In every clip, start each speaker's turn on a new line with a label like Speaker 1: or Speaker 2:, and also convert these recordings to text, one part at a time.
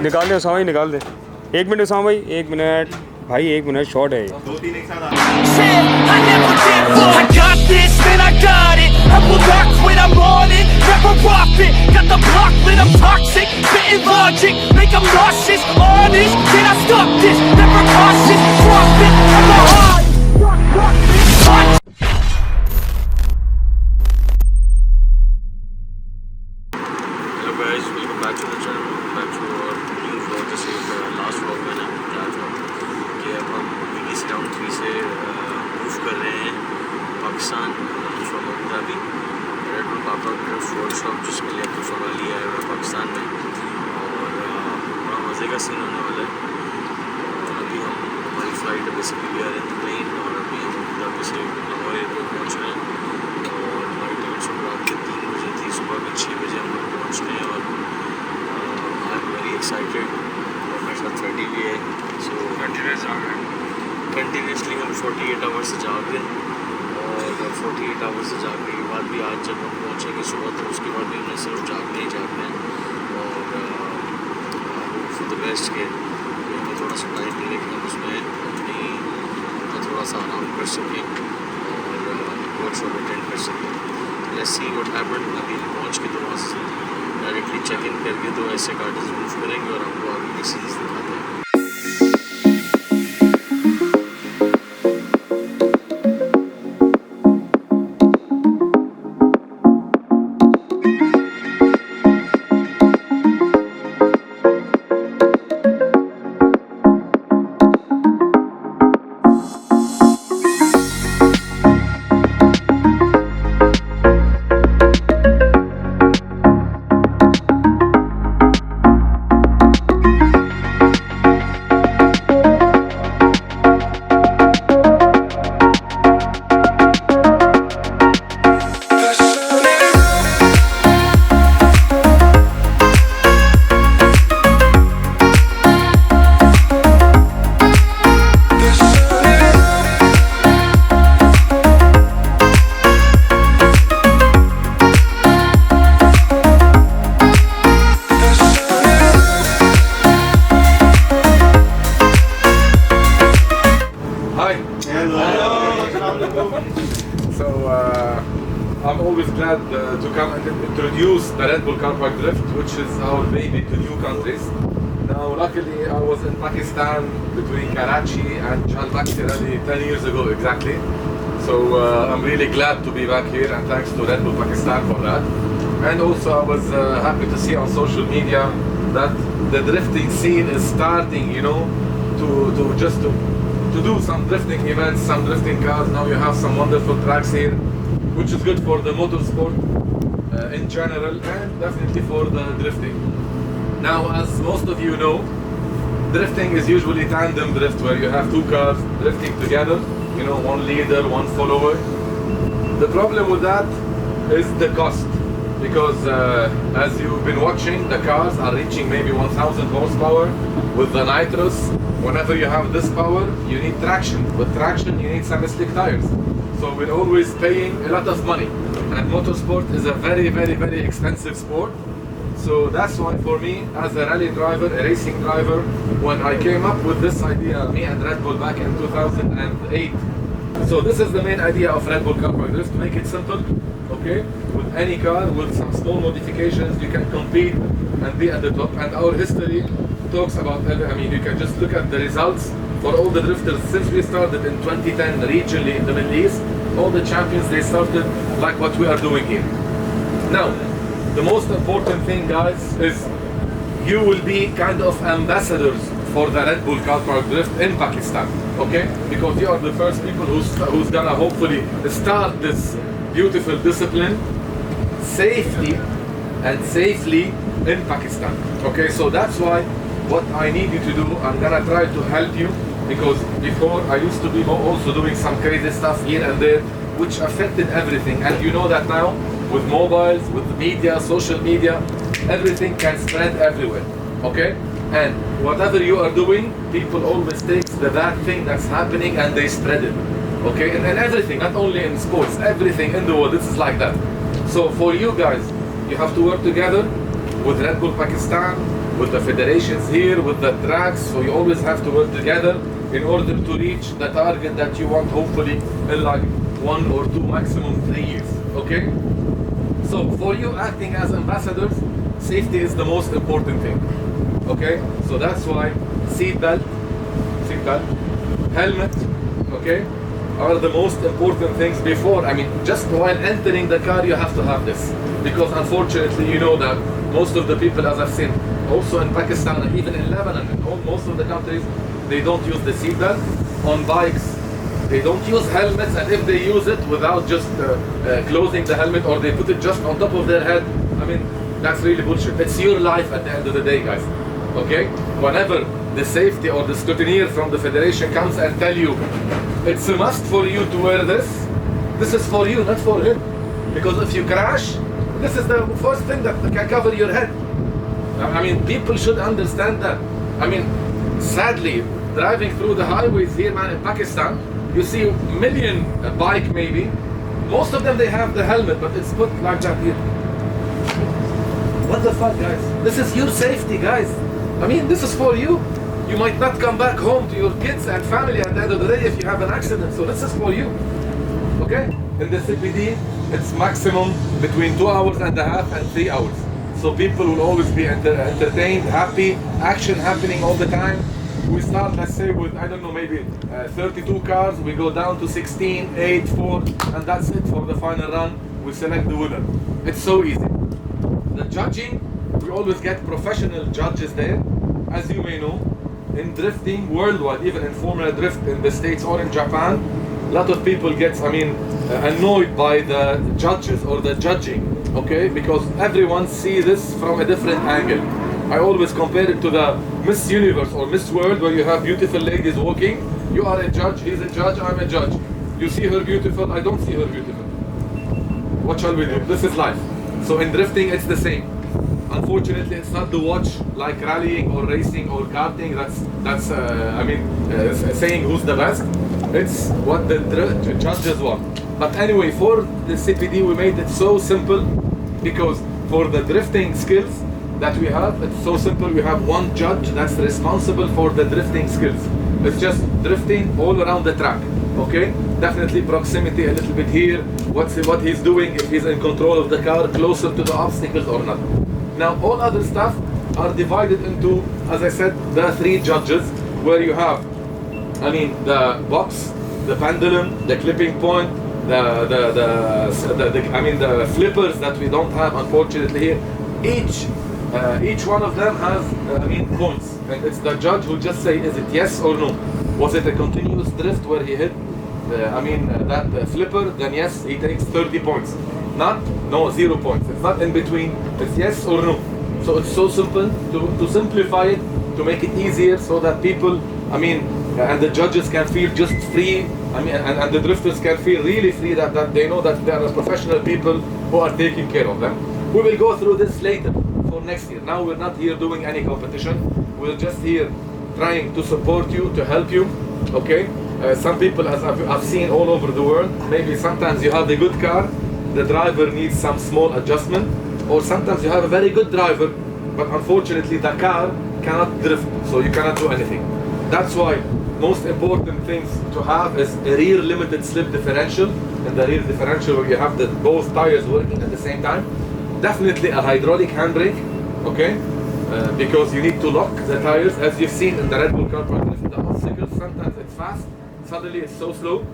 Speaker 1: निकाल दे उसामा भाई, निकाल दे। 1 मिनट उसामा भाई, 1 मिनट भाई, 1 मिनट, शॉर्ट है ये।
Speaker 2: 2-3 एक साथ I got this, man, I got it. I will rock when I'm on it. Never off it. Got the block lit, I'm toxic. Spitting logic, make them nauseous. Honest, can I stop this? Never cautious, profit, never hard. Rock,
Speaker 3: Hello guys, welcome back to the channel. Back to our new vlog. जैसे last vlog में मैंने बताया था कि अब हम Guinness World Record से move कर रहे हैं Pakistan from Abu Dhabi red bull world shop, जिसके लिए अब्दो फेघाली आया हुआ है पाकिस्तान में, और बड़ा मज़े का सीन होने वाला है। और अभी हम हमारी flight basically we are in the plane, और अभी हम अबू धाबी से लाहौर एयरपोर्ट पहुँच रहे हैं। और हमारी टिकट सुबह रात के 3 बजे थी, सुबह के 6 बजे हम लोग पहुँच रहे हैं। और आई एम वेरी एक्साइटेड, और मेरे साथ 30 भी है। सो कंटिन्यूसली हम 48 आवर्स से जाग रहे हैं, और 48 आवर्स से जागने के बाद भी आज जब हम पहुँचेंगे सुबह, तो उसके बाद भी हमें सिर्फ जागने ही जागना है। और फॉर द बेस्ट के हमें थोड़ा सा टाइम मिले कि हम उसमें अपनी थोड़ा सा आराम कर सकें और वर्कशॉप अटेंड कर सकें। Let's see what happened. अभी पहुँच के तो वहाँ से डायरेक्टली चेक इन करके तो ऐसे गार्डन मूव करेंगे और आपको आगे की सीरीज़ दिखाते हैं।
Speaker 4: So I'm always glad to come and introduce the Red Bull Car Park Drift, which is our baby to new countries. Now luckily I was in Pakistan between Karachi and Jalbakti Rally 10 years ago exactly. So I'm really glad to be back here, and thanks to Red Bull Pakistan for that. And also I was happy to see on social media that the drifting scene is starting, you know, to do some drifting events, some drifting cars. Now you have some wonderful tracks here, which is good for the motorsport in general, and definitely for the drifting. Now, as most of you know, drifting is usually tandem drift, where you have 2 cars drifting together, you know, one leader, one follower. The problem with that is the cost, because as you've been watching, the cars are reaching maybe 1000 horsepower with the nitros. Whenever you have this power, you need traction. With traction, you need some slick tires. So we're always paying a lot of money. And motorsport is a very, very, very expensive sport. So that's why for me, as a rally driver, a racing driver, when I came up with this idea, me and Red Bull back in 2008. So this is the main idea of Red Bull Car Park Drift, to make it simple, okay? With any car, with some small modifications, you can compete and be at the top. And our history talks about, I mean, you can just look at the results for all the drifters since we started in 2010 regionally in the Middle East. All the champions, they started like what we are doing here. Now, the most important thing, guys, is you will be kind of ambassadors for the Red Bull Car Park Drift in Pakistan, okay? Because you are the first people who's gonna hopefully start this beautiful discipline safely in Pakistan, okay? So that's why what I need you to do, I'm gonna try to help you, because before I used to be also doing some crazy stuff here and there, which affected everything. And you know that now, with mobiles, with media, social media, everything can spread everywhere, okay? And whatever you are doing, people always take the bad thing that's happening and they spread it, okay? And everything, not only in sports, everything in the world, this is like that. So for you guys, you have to work together with Red Bull Pakistan, with the federations here, with the tracks. So you always have to work together in order to reach the target that you want, hopefully in like 1 or 2, maximum 3 years. Okay? So for you acting as ambassadors, safety is the most important thing. Okay? So that's why seat belt, helmet, okay, are the most important things before. I mean, just while entering the car, you have to have this. Because unfortunately, you know that most of the people, as I've seen, also in Pakistan and even in Lebanon and most of the countries, they don't use the seatbelt. On bikes, they don't use helmets, and if they use it without just closing the helmet, or they put it just on top of their head, I mean, that's really bullshit. It's your life at the end of the day, guys. Okay? Whenever the safety or the scrutineer from the federation comes and tell you it's a must for you to wear this is for you, not for him. Because if you crash, this is the first thing that can cover your head. I mean, people should understand that. I mean, sadly, driving through the highways here, man, in Pakistan, you see a million bike maybe. Most of them, they have the helmet, but it's put like that here. What the fuck, guys? This is your safety, guys. I mean, this is for you. You might not come back home to your kids and family at the end of the day if you have an accident. So this is for you. Okay? In the CPD, it's maximum between 2.5 hours and 3 hours. So people will always be entertained, happy, action happening all the time. We start, let's say, with, I don't know, maybe 32 cars. We go down to 16, 8, 4, and that's it for the final run. We select the winner. It's so easy. The judging, we always get professional judges there. As you may know, in drifting worldwide, even in Formula Drift in the States or in Japan, a lot of people get, annoyed by the judges or the judging, okay? Because everyone sees this from a different angle. I always compare it to the Miss Universe or Miss World, where you have beautiful ladies walking. You are a judge, he's a judge, I'm a judge. You see her beautiful, I don't see her beautiful. What shall we do? This is life. So in drifting, it's the same. Unfortunately, it's not the watch like rallying or racing or karting. That's saying who's the best. It's what the judges want. But anyway, for the CPD, we made it so simple because for the drifting skills that we have, it's so simple. We have one judge that's responsible for the drifting skills. It's just drifting all around the track. Okay, definitely proximity a little bit here. What he's doing, if he's in control of the car, closer to the obstacles or not. Now, all other stuff are divided into, as I said, the 3 judges, where you have, the box, the pendulum, the clipping point, the flippers that we don't have, unfortunately, here. Each one of them has, points, and it's the judge who just say, is it yes or no? Was it a continuous drift where he hit, that flipper? Then yes, he takes 30 points. Not, no, 0 points. It's not in between. It's yes or no. So it's so simple to simplify it, to make it easier, so that people, and the judges can feel just free. And the drifters can feel really free that they know that there are professional people who are taking care of them. We will go through this later for next year. Now we're not here doing any competition. We're just here trying to support you, to help you. Okay? Some people, as I've seen all over the world, maybe sometimes you have a good car, the driver needs some small adjustment, or sometimes you have a very good driver, but unfortunately the car cannot drift, so you cannot do anything. That's why most important things to have is a rear limited slip differential, and the rear differential where you have both tires working at the same time. Definitely a hydraulic handbrake, okay? Because you need to lock the tires, as you've seen in the Red Bull car park. The obstacles, sometimes it's fast, suddenly it's so slow.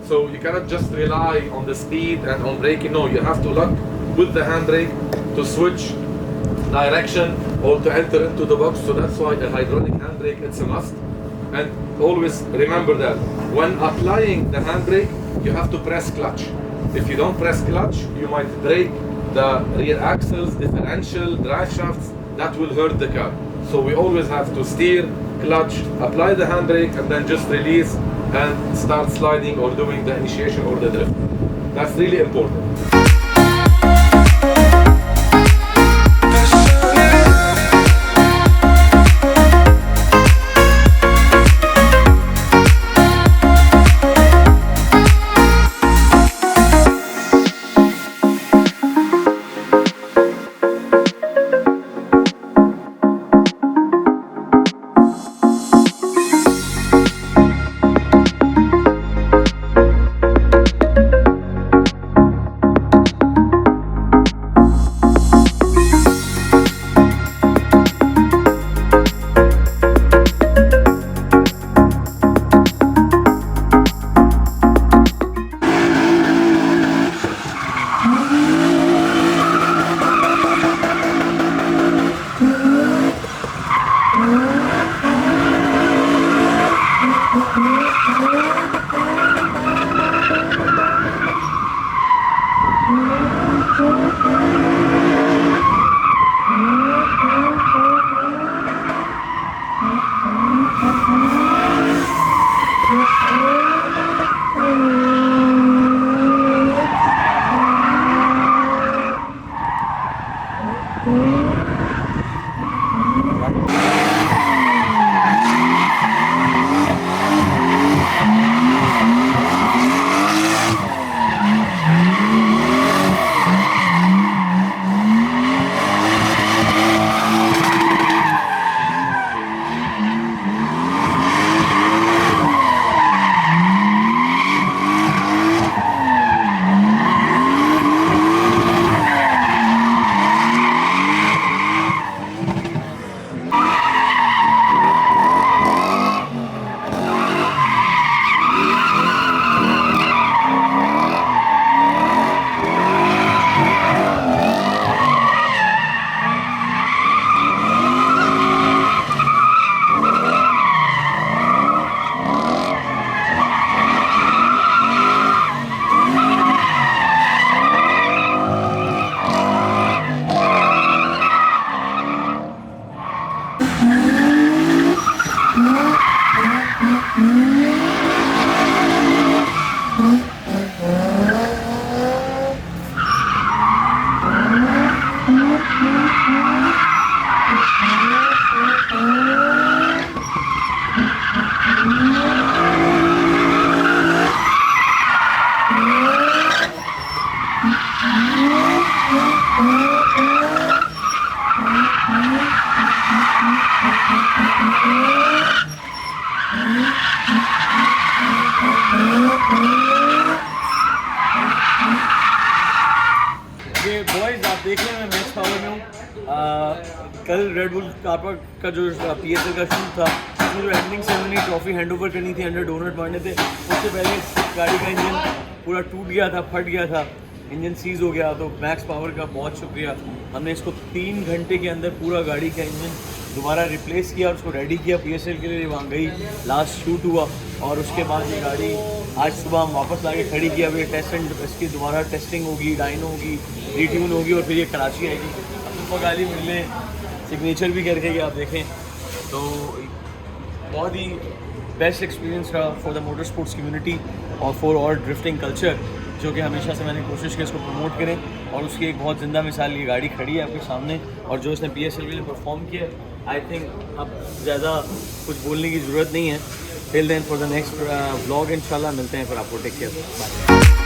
Speaker 4: So you cannot just rely on the speed and on braking. No, you have to lock with the handbrake to switch direction or to enter into the box. So that's why a hydraulic handbrake, it's a must. And always remember that when applying the handbrake, you have to press clutch. If you don't press clutch, you might break the rear axles, differential, drive shafts. That will hurt the car. So we always have to steer, clutch, apply the handbrake, and then just release and start sliding or doing the initiation or the drift. That's really important.
Speaker 5: कल red bull car park का जो PSL का shoot था, उसमें जो ending ceremony trophy hand over करनी थी, under donut मारने थे, उससे पहले गाड़ी का इंजन पूरा टूट गया था, फट गया था, इंजन सीज हो गया। तो मैक्स पावर का बहुत शुक्रिया, हमने इसको 3 घंटे के अंदर पूरा गाड़ी का इंजन दोबारा रिप्लेस किया और उसको रेडी किया PSL के लिए। वहाँ गई, लास्ट शूट हुआ और उसके बाद ये गाड़ी आज सुबह हम वापस ला के खड़ी किया। अभी टेस्ट एंड इसकी दोबारा टेस्टिंग होगी, डाइनो होगी, रीट्यून होगी और फिर ये कराची आएगी। अब्दुल फगाली मिलने सिग्नेचर भी करके आप देखें तो बहुत ही बेस्ट एक्सपीरियंस रहा for the motor sports community और फॉर और ड्रिफ्टिंग कल्चर, जो कि हमेशा से मैंने कोशिश की इसको प्रमोट करें। और उसकी एक बहुत ज़िंदा मिसाल ये गाड़ी खड़ी है आपके सामने और जो इसने PSL के लिए परफॉर्म किया, आई थिंक अब ज़्यादा कुछ बोलने की ज़रूरत नहीं है। Till then for the next vlog इंशाल्लाह मिलते हैं, फिर आपको टेक केयर, बाय।